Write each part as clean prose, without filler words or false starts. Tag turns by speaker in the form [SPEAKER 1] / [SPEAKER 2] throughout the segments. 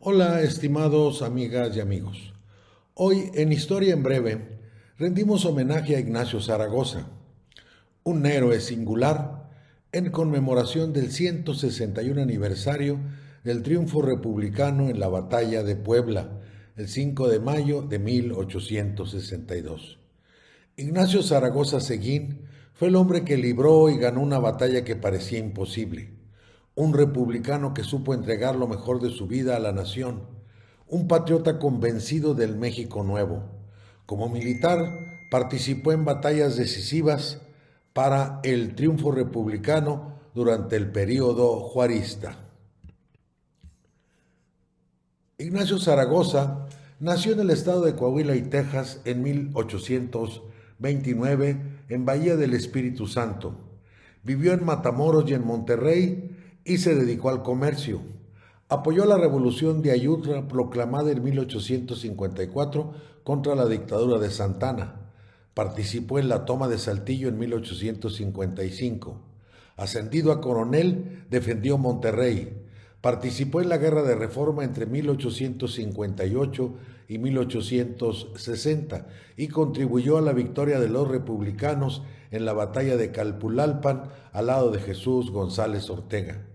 [SPEAKER 1] Hola, estimados amigas y amigos. Hoy, en Historia en Breve, rendimos homenaje a Ignacio Zaragoza, un héroe singular en conmemoración del 161 aniversario del triunfo republicano en la Batalla de Puebla, el 5 de mayo de 1862. Ignacio Zaragoza Seguín fue el hombre que libró y ganó una batalla que parecía imposible, un republicano que supo entregar lo mejor de su vida a la nación, un patriota convencido del México nuevo. Como militar, participó en batallas decisivas para el triunfo republicano durante el período juarista. Ignacio Zaragoza nació en el estado de Coahuila y Texas en 1829 en Bahía del Espíritu Santo. Vivió en Matamoros y en Monterrey y se dedicó al comercio. Apoyó la revolución de Ayutla proclamada en 1854 contra la dictadura de Santana. Participó en la toma de Saltillo en 1855. Ascendido a coronel, defendió Monterrey. Participó en la Guerra de Reforma entre 1858 y 1860 y contribuyó a la victoria de los republicanos en la batalla de Calpulalpan al lado de Jesús González Ortega.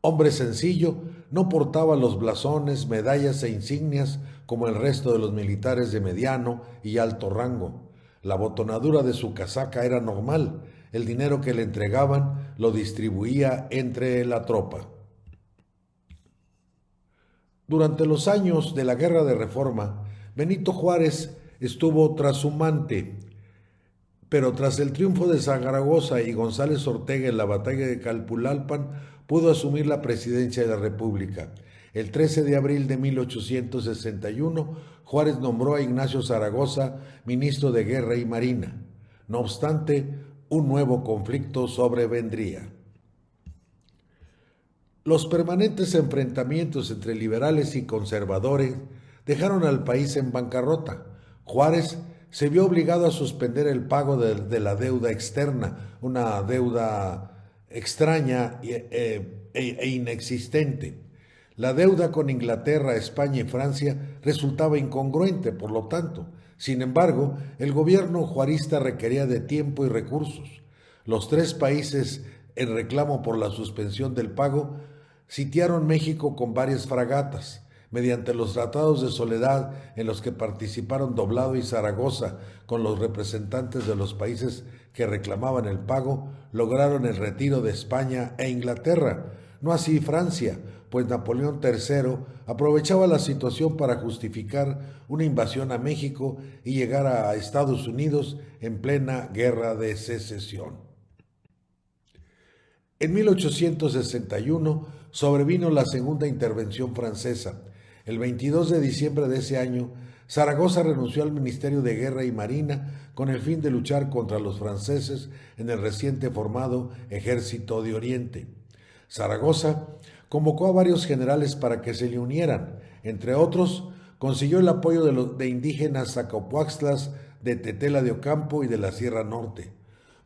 [SPEAKER 1] Hombre sencillo, no portaba los blasones, medallas e insignias como el resto de los militares de mediano y alto rango. La botonadura de su casaca era normal, el dinero que le entregaban lo distribuía entre la tropa. Durante los años de la Guerra de Reforma, Benito Juárez estuvo trashumante, pero tras el triunfo de Zaragoza y González Ortega en la batalla de Calpulalpan, pudo asumir la presidencia de la República. El 13 de abril de 1861, Juárez nombró a Ignacio Zaragoza ministro de Guerra y Marina. No obstante, un nuevo conflicto sobrevendría. Los permanentes enfrentamientos entre liberales y conservadores dejaron al país en bancarrota. Juárez se vio obligado a suspender el pago de la deuda externa, una deuda extraña e inexistente. La deuda con Inglaterra, España y Francia resultaba incongruente, por lo tanto. Sin embargo, el gobierno juarista requería de tiempo y recursos. Los tres países, en reclamo por la suspensión del pago, sitiaron México con varias fragatas. Mediante los tratados de soledad en los que participaron Doblado y Zaragoza con los representantes de los países que reclamaban el pago, lograron el retiro de España e Inglaterra. No así Francia, pues Napoleón III aprovechaba la situación para justificar una invasión a México y llegar a Estados Unidos en plena guerra de secesión. En 1861 sobrevino la segunda intervención francesa. El 22 de diciembre de ese año, Zaragoza renunció al Ministerio de Guerra y Marina con el fin de luchar contra los franceses en el reciente formado Ejército de Oriente. Zaragoza convocó a varios generales para que se le unieran. Entre otros, consiguió el apoyo de indígenas zacapuaxtlas de Tetela de Ocampo y de la Sierra Norte.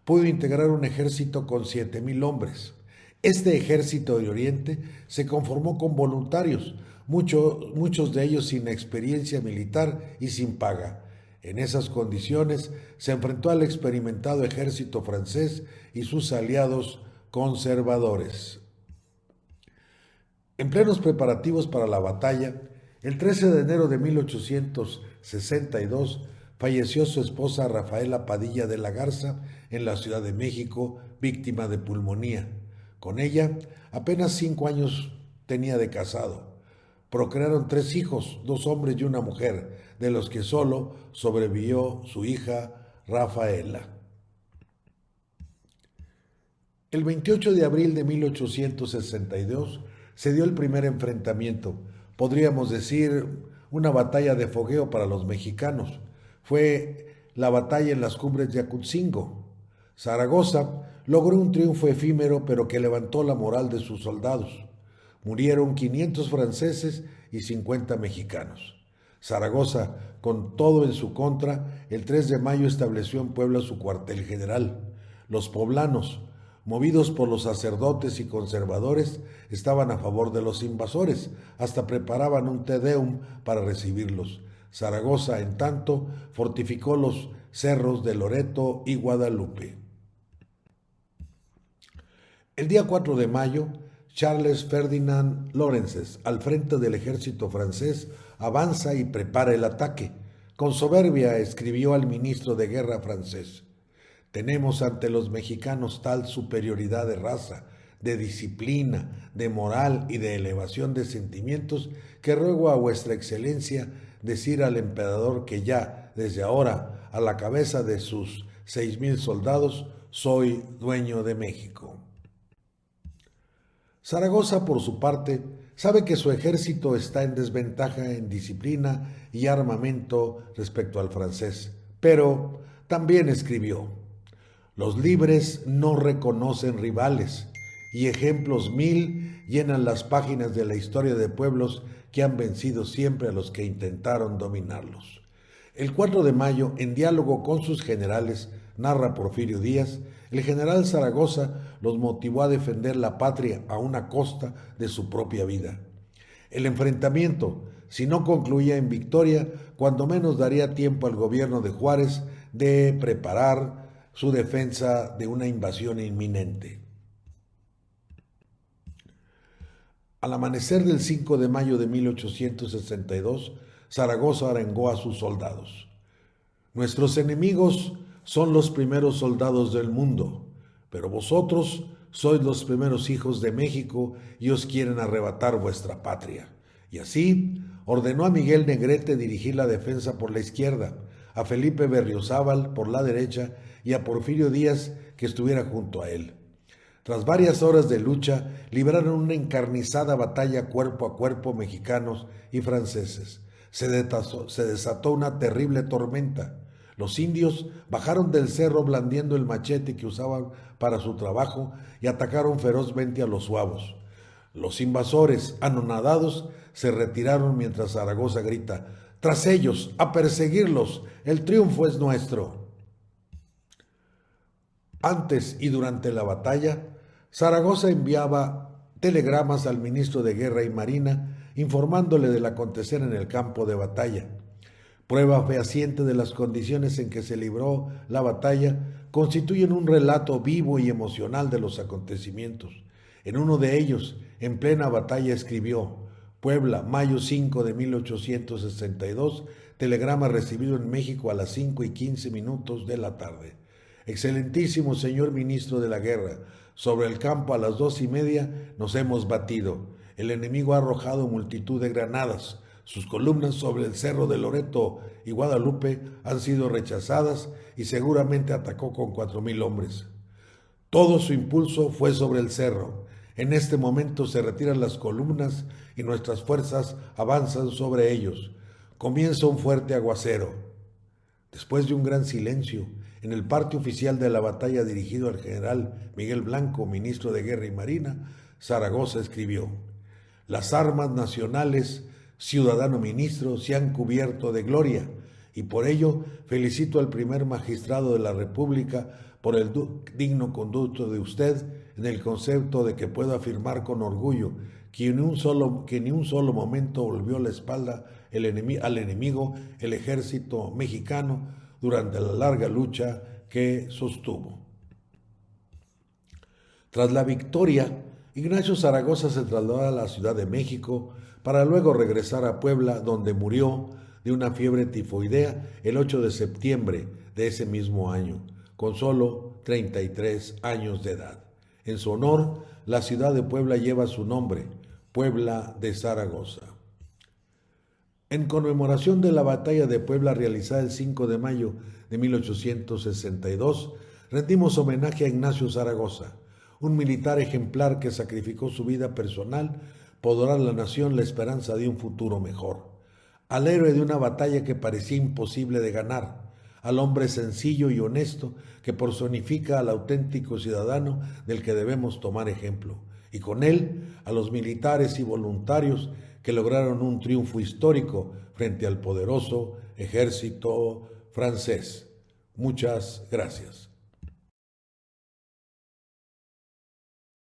[SPEAKER 1] Pudo integrar un ejército con 7,000 hombres. Este ejército de Oriente se conformó con voluntarios, muchos de ellos sin experiencia militar y sin paga. En esas condiciones se enfrentó al experimentado ejército francés y sus aliados conservadores. En plenos preparativos para la batalla, el 13 de enero de 1862 falleció su esposa Rafaela Padilla de la Garza en la Ciudad de México, víctima de pulmonía. Con ella, apenas 5 años tenía de casado. Procrearon 3 hijos, 2 hombres y una mujer, de los que solo sobrevivió su hija Rafaela. El 28 de abril de 1862 se dio el primer enfrentamiento, podríamos decir una batalla de fogueo para los mexicanos. Fue la batalla en las cumbres de Acutzingo. Zaragoza logró un triunfo efímero pero que levantó la moral de sus soldados. Murieron 500 franceses y 50 mexicanos. Zaragoza, con todo en su contra, el 3 de mayo estableció en Puebla su cuartel general. Los poblanos, Movidos por los sacerdotes y conservadores, estaban a favor de los invasores, hasta preparaban un Te Deum para recibirlos. Zaragoza, en tanto, fortificó los cerros de Loreto y Guadalupe. El día 4 de mayo, Charles Ferdinand Lorenzes, al frente del ejército francés, avanza y prepara el ataque. Con soberbia escribió al ministro de guerra francés: tenemos ante los mexicanos tal superioridad de raza, de disciplina, de moral y de elevación de sentimientos, que ruego a vuestra excelencia decir al emperador que ya, desde ahora, a la cabeza de sus 6,000 soldados, soy dueño de México. Zaragoza, por su parte, sabe que su ejército está en desventaja en disciplina y armamento respecto al francés, pero también escribió: los libres no reconocen rivales, y ejemplos 1000 llenan las páginas de la historia de pueblos que han vencido siempre a los que intentaron dominarlos. El 4 de mayo, en diálogo con sus generales, narra Porfirio Díaz, el general Zaragoza los motivó a defender la patria a una costa de su propia vida. El enfrentamiento, si no concluía en victoria, cuando menos daría tiempo al gobierno de Juárez de preparar su defensa de una invasión inminente. Al amanecer del 5 de mayo de 1862, Zaragoza arengó a sus soldados: nuestros enemigos son los primeros soldados del mundo, pero vosotros sois los primeros hijos de México y os quieren arrebatar vuestra patria. Y así ordenó a Miguel Negrete dirigir la defensa por la izquierda, a Felipe Berriozábal por la derecha y a Porfirio Díaz que estuviera junto a él. Tras varias horas de lucha, libraron una encarnizada batalla cuerpo a cuerpo mexicanos y franceses. Se desató una terrible tormenta. Los indios bajaron del cerro blandiendo el machete que usaban para su trabajo y atacaron ferozmente a los zuavos. Los invasores, anonadados, se retiraron mientras Zaragoza grita: tras ellos, a perseguirlos, el triunfo es nuestro. Antes y durante la batalla, Zaragoza enviaba telegramas al ministro de Guerra y Marina informándole del acontecer en el campo de batalla. Prueba fehaciente de las condiciones en que se libró la batalla, constituyen un relato vivo y emocional de los acontecimientos. En uno de ellos, en plena batalla, escribió: Puebla, mayo 5 de 1862, telegrama recibido en México a las 5:15 de la tarde. Excelentísimo señor ministro de la Guerra, sobre el campo a las 2:30 nos hemos batido. El enemigo ha arrojado multitud de granadas. Sus columnas sobre el cerro de Loreto y Guadalupe han sido rechazadas y seguramente atacó con 4,000 hombres. Todo su impulso fue sobre el cerro. En este momento se retiran las columnas y nuestras fuerzas avanzan sobre ellos. Comienza un fuerte aguacero. Después de un gran silencio, en el parte oficial de la batalla dirigido al general Miguel Blanco, ministro de Guerra y Marina, Zaragoza escribió: las armas nacionales, ciudadano ministro, se han cubierto de gloria, y por ello felicito al primer magistrado de la República por el digno conducto de usted en el concepto de que puedo afirmar con orgullo que ni un solo momento volvió la espalda al enemigo el ejército mexicano durante la larga lucha que sostuvo. Tras la victoria, Ignacio Zaragoza se trasladó a la Ciudad de México para luego regresar a Puebla, donde murió de una fiebre tifoidea el 8 de septiembre de ese mismo año, con solo 33 años de edad. En su honor, la ciudad de Puebla lleva su nombre, Puebla de Zaragoza. En conmemoración de la batalla de Puebla realizada el 5 de mayo de 1862, rendimos homenaje a Ignacio Zaragoza, un militar ejemplar que sacrificó su vida personal por dar a la nación la esperanza de un futuro mejor, al héroe de una batalla que parecía imposible de ganar, al hombre sencillo y honesto que personifica al auténtico ciudadano del que debemos tomar ejemplo, y con él a los militares y voluntarios que lograron un triunfo histórico frente al poderoso ejército francés. Muchas gracias.